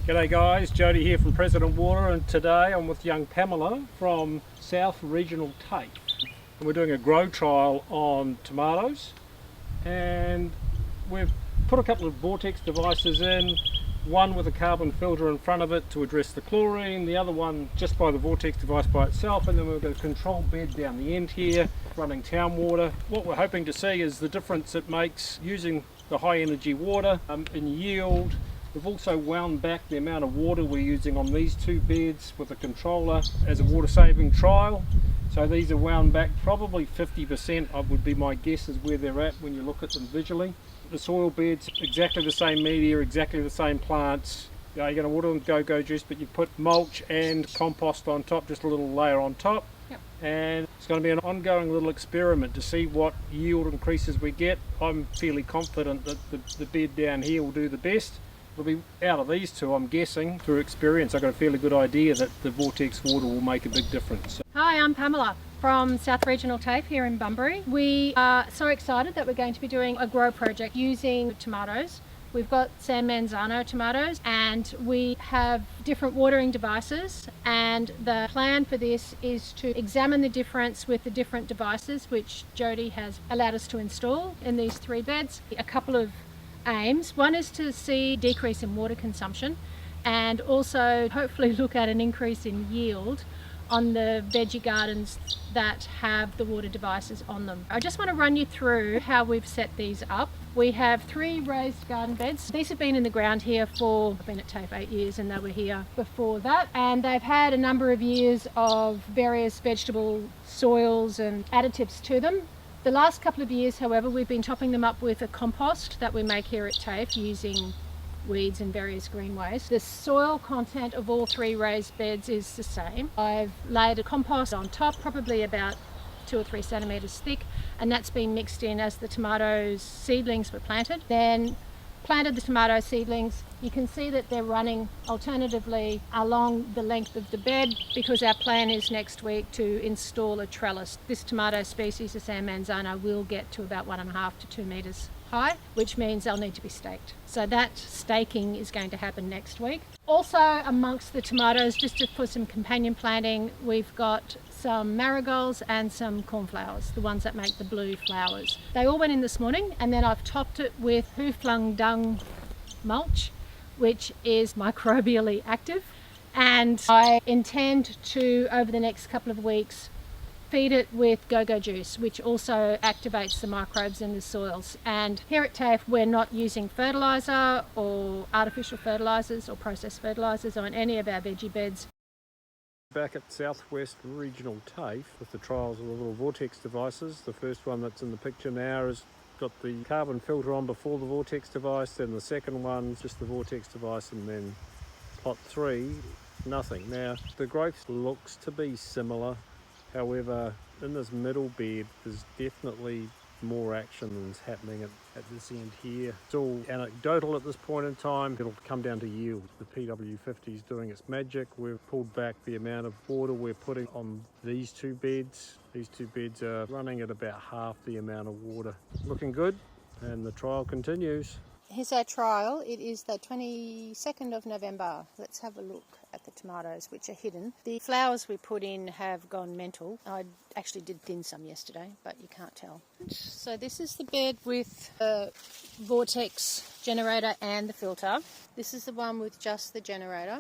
G'day guys, Jody here from President Water, and today I'm with young Pamela from South Regional TAFE. And we're doing a grow trial on tomatoes, and we've put a couple of vortex devices in, one with a carbon filter in front of it to address the chlorine, the other one just by the vortex device by itself, and then we've got a controlled bed down the end here running town water. What we're hoping to see is the difference it makes using the high energy water in yield. We've also wound back the amount of water we're using on these two beds with a controller as a water saving trial. So these are wound back probably 50%, would be my guess, is where they're at when you look at them visually. The soil beds, exactly the same media, exactly the same plants. You know, you're going to water them go-go juice, but you put mulch and compost on top, just a little layer on top. Yep. And it's going to be an ongoing little experiment to see what yield increases we get. I'm fairly confident that the bed down here will do the best. It'll be out of these two, I'm guessing, through experience. I've got a fairly good idea that the vortex water will make a big difference. Hi, I'm Pamela from South Regional TAFE here in Bunbury. We are so excited that we're going to be doing a grow project using tomatoes. We've got San Marzano tomatoes and we have different watering devices, and the plan for this is to examine the difference with the different devices which Jody has allowed us to install in these three beds. A couple of aims. One is to see decrease in water consumption and also hopefully look at an increase in yield on the veggie gardens that have the water devices on them. I just want to run you through how we've set these up. We have 3 raised garden beds. These have been in the ground here I've been at TAFE 8 years and they were here before that, and they've had a number of years of various vegetable soils and additives to them. The last couple of years, however, we've been topping them up with a compost that we make here at TAFE using weeds in various green ways. The soil content of all 3 raised beds is the same. I've laid a compost on top, probably about 2 or 3 centimetres thick, and that's been mixed in as the tomatoes seedlings were planted. Then planted the tomato seedlings. You can see that they're running alternatively along the length of the bed because our plan is next week to install a trellis. This tomato species, the San Marzano, will get to about 1.5 to 2 metres high, which means they'll need to be staked. So that staking is going to happen next week. Also amongst the tomatoes, just for some companion planting, we've got some marigolds and some cornflowers, the ones that make the blue flowers. They all went in this morning, and then I've topped it with hoo-flung dung mulch, which is microbially active, and I intend to, over the next couple of weeks, feed it with go-go juice, which also activates the microbes in the soils. And here at TAFE, we're not using fertiliser or artificial fertilisers or processed fertilisers on any of our veggie beds. Back at Southwest Regional TAFE with the trials of the little vortex devices. The first one that's in the picture now has got the carbon filter on before the vortex device, then the second one's just the vortex device, and then plot 3, nothing. Now the growth looks to be similar, however in this middle bed there's definitely more action than's happening at this end here. It's all anecdotal at this point in time. It'll come down to yield. The PW50 is doing its magic. We've pulled back the amount of water we're putting on these 2 beds. These 2 beds are running at about half the amount of water. Looking good, and the trial continues. Here's our trial. It is the 22nd of November. Let's have a look at the tomatoes, which are hidden. The flowers we put in have gone mental. I actually did thin some yesterday, but you can't tell. So this is the bed with the Vortex generator and the filter. This is the one with just the generator.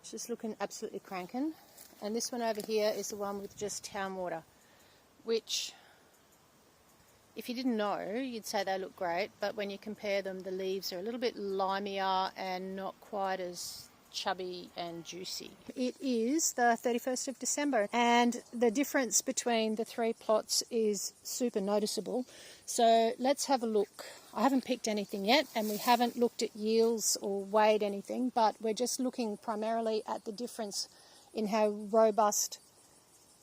It's just looking absolutely cranking. And this one over here is the one with just town water, which, if you didn't know, you'd say they look great, but when you compare them, the leaves are a little bit limier and not quite as chubby and juicy. It is the 31st of December, and the difference between the 3 plots is super noticeable. So let's have a look. I haven't picked anything yet, and we haven't looked at yields or weighed anything, but we're just looking primarily at the difference in how robust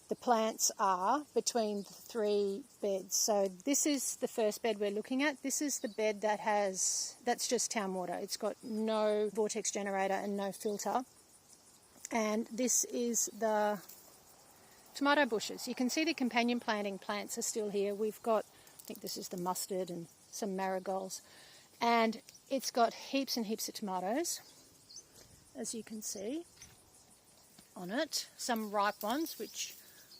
the plants are between the 3 beds. So this is the first bed we're looking at. This is the bed that's just town water. It's got no vortex generator and no filter. And this is the tomato bushes. You can see the companion planting plants are still here. We've got, I think this is the mustard and some marigolds. And it's got heaps and heaps of tomatoes, as you can see on it. Some ripe ones, which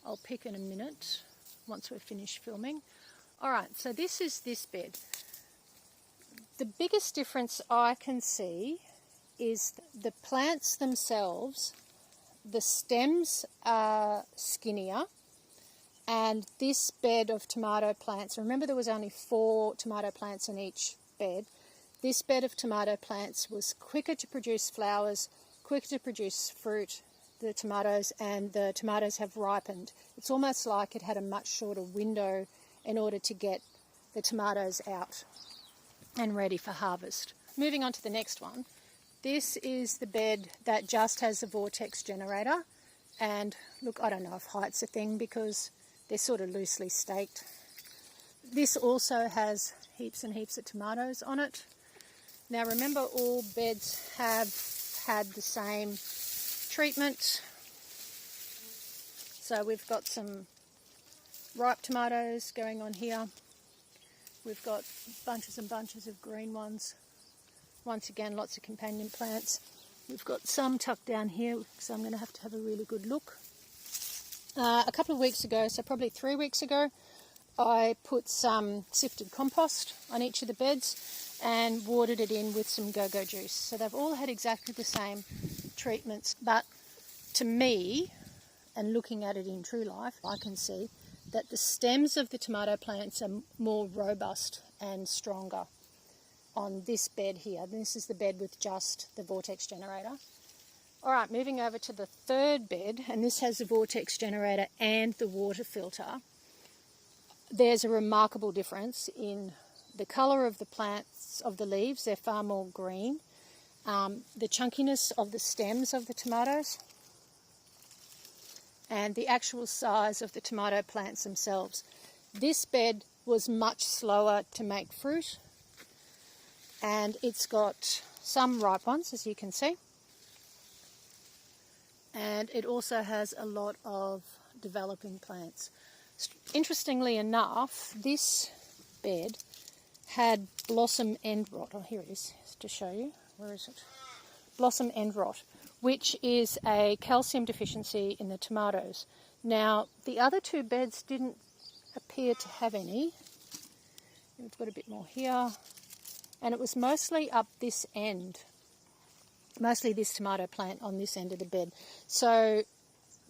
I'll pick in a minute once we're finished filming. All right, so this is this bed. The biggest difference I can see is the plants themselves. The stems are skinnier, and this bed of tomato plants, remember there was only 4 tomato plants in each bed. This bed of tomato plants was quicker to produce flowers, quicker to produce fruit, the tomatoes, and the tomatoes have ripened. It's almost like it had a much shorter window in order to get the tomatoes out and ready for harvest. Moving on to the next one. This is the bed that just has the Vortex Generator, and look, I don't know if height's a thing because they're sort of loosely staked. This also has heaps and heaps of tomatoes on it. Now remember, all beds have had the same treatment. So we've got some ripe tomatoes going on here. We've got bunches and bunches of green ones. Once again, lots of companion plants. We've got some tucked down here, so I'm going to have a really good look. A couple of weeks ago, so probably 3 weeks ago, I put some sifted compost on each of the beds and watered it in with some go-go juice. So they've all had exactly the same treatments, but to me, and looking at it in true life, I can see that the stems of the tomato plants are more robust and stronger on this bed here. This is the bed with just the Vortex Generator. All right, moving over to the third bed, and this has the Vortex Generator and the water filter. There's a remarkable difference in the colour of the plants, of the leaves. They're far more green. The chunkiness of the stems of the tomatoes, and the actual size of the tomato plants themselves. This bed was much slower to make fruit, and it's got some ripe ones, as you can see, and it also has a lot of developing plants. Interestingly enough, this bed had blossom end rot. Oh, here it is, to show you. Where is it? Blossom end rot, which is a calcium deficiency in the tomatoes. Now, the other 2 beds didn't appear to have any. We've got a bit more here. And it was mostly up this end, mostly this tomato plant on this end of the bed. So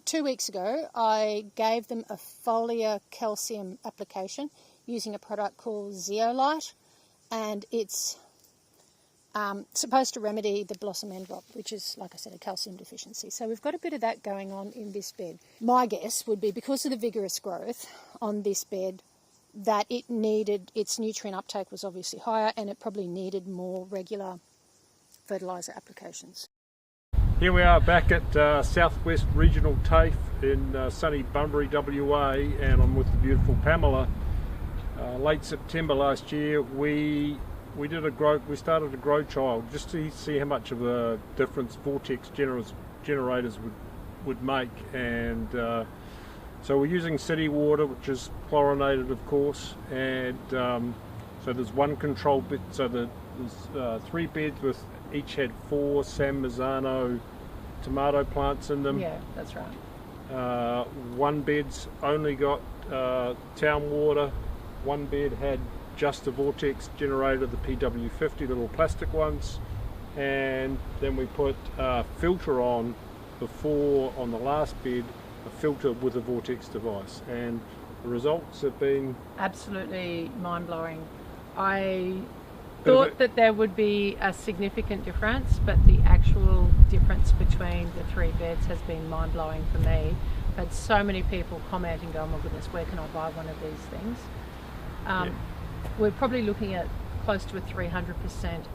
2 weeks ago, I gave them a foliar calcium application using a product called Zeolite, and it's supposed to remedy the blossom end rot, which is, like I said, a calcium deficiency. So we've got a bit of that going on in this bed. My guess would be, because of the vigorous growth on this bed, that it needed, its nutrient uptake was obviously higher, and it probably needed more regular fertiliser applications. Here we are back at South Regional TAFE in sunny Bunbury, WA, and I'm with the beautiful Pamela. Late September last year, we started a grow trial just to see how much of a difference Vortex generators would make, and so we're using city water, which is chlorinated, of course, and so there's one control bit. So there's 3 beds with each had 4 San Marzano tomato plants in them. Yeah, that's right. One bed's only got town water. One bed had just the Vortex generator, the PW50, little plastic ones, and then we put a filter on before, on the last bed, a filter with a Vortex device, and the results have been absolutely mind-blowing. I thought that there would be a significant difference, but the actual difference between the 3 beds has been mind-blowing for me. I've had so many people comment and go, oh my goodness, where can I buy one of these things? We're probably looking at close to a 300%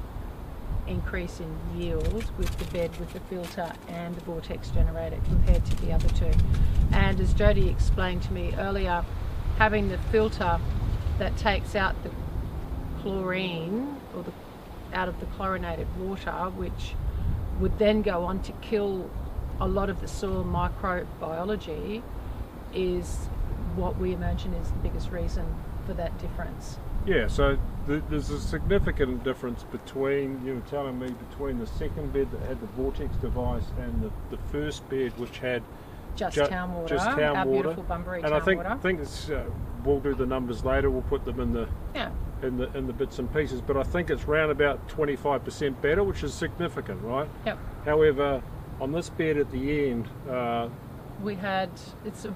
increase in yield with the bed with the filter and the Vortex generator compared to the other 2. And as Jodie explained to me earlier, having the filter that takes out the chlorine or out of the chlorinated water, which would then go on to kill a lot of the soil microbiology, is what we imagine is the biggest reason for that difference. Yeah, so there's a significant difference between, you were telling me, between the second bed that had the Vortex device and the first bed which had just town water, our beautiful Bunbury and town I water. think it's, we'll do the numbers later, we'll put them in the in the bits and pieces, but I think it's round about 25% better, which is significant, right? Yep. However, on this bed at the end, it's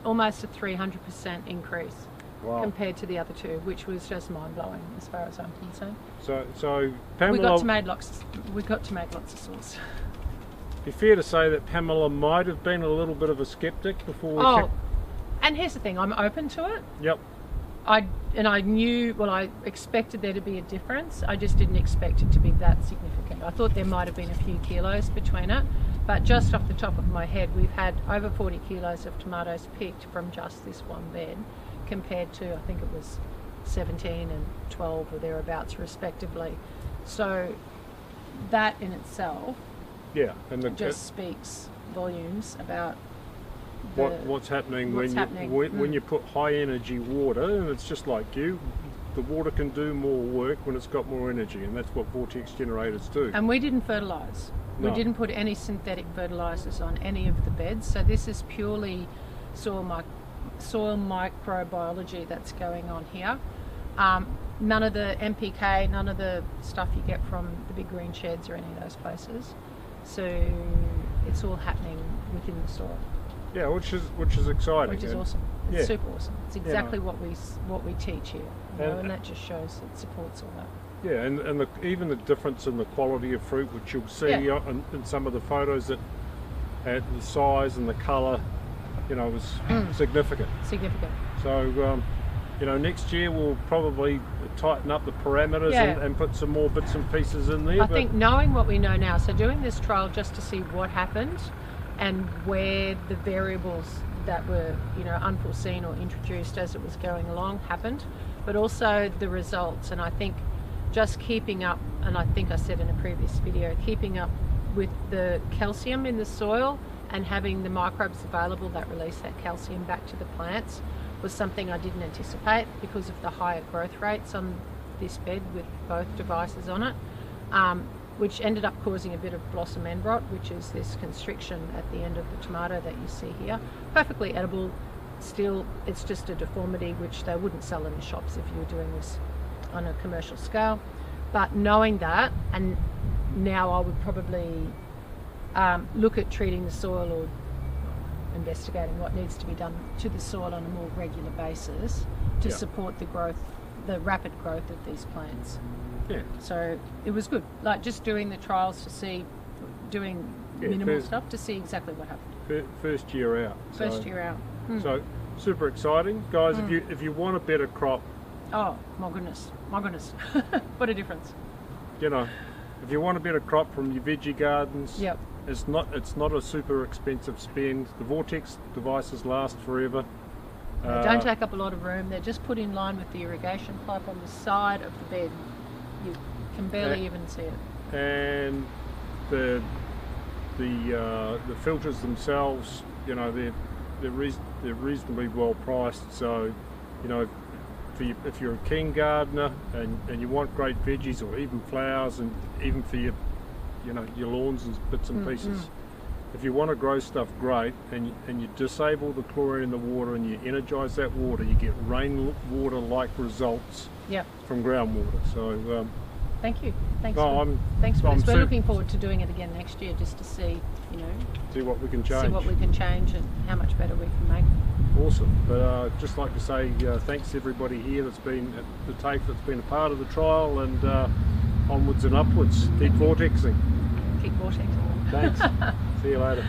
almost a 300% increase. wow, compared to the other two, which was just mind-blowing as far as I'm concerned. So Pamela, we got to make lots of sauce. Be fair to say that Pamela might have been a little bit of a skeptic before we and here's the thing, I'm open to it. Yep. I expected there to be a difference. I just didn't expect it to be that significant. I thought there might have been a few kilos between it, but just off the top of my head, we've had over 40 kilos of tomatoes picked from just this one bed, compared to, I think it was 17 and 12 or thereabouts respectively. So that in itself just speaks volumes about what's happening when you put high energy water, and it's just like the water can do more work when it's got more energy, and that's what vortex generators do. And we didn't fertilise. No. We didn't put any synthetic fertilisers on any of the beds, so this is purely soil microbiology that's going on here. None of the NPK, none of the stuff you get from the big green sheds or any of those places. So it's all happening within the soil. Yeah, which is exciting. Which is awesome. It's super awesome. It's exactly what we teach here, and that just shows it supports all that. Yeah, and even the difference in the quality of fruit, which you'll see in some of the photos, that at the size and the colour, was significant. Significant. So, next year we'll probably tighten up the parameters and put some more bits and pieces in there. I think knowing what we know now, so doing this trial just to see what happened and where the variables that were, unforeseen or introduced as it was going along happened, but also the results. And I think just keeping up, and I think I said in a previous video, keeping up with the calcium in the soil and having the microbes available that release that calcium back to the plants was something I didn't anticipate because of the higher growth rates on this bed with both devices on it, which ended up causing a bit of blossom end rot, which is this constriction at the end of the tomato that you see here. Perfectly edible, still it's just a deformity which they wouldn't sell in the shops if you were doing this on a commercial scale. But knowing that, and now I would probably look at treating the soil or investigating what needs to be done to the soil on a more regular basis to support the growth, the rapid growth of these plants. Yeah. So it was good, like just doing the trials to see, doing minimal stuff to see exactly what happened. First year out. First year out. So super exciting, guys. If you want a better crop, oh my goodness, what a difference. If you want a better crop from your veggie gardens, it's not a super expensive spend. The Vortex devices last forever. They don't take up a lot of room. They're just put in line with the irrigation pipe on the side of the bed. You can barely even see it. And the filters themselves, they're reasonably well priced. So, if you're a keen gardener and you want great veggies or even flowers, and even for your lawns and bits and pieces, if you want to grow stuff great and you disable the chlorine in the water and you energise that water, you get rainwater-like results from groundwater. So thank you. Thanks for this. We're looking forward to doing it again next year, just to see, see what we can change. See what we can change and how much better we can make it. Awesome. But just like to say thanks to everybody here that's been at the TAFE, that's been a part of the trial, and onwards and upwards. Keep vortexing. Keep vortexing. Thanks. See you later.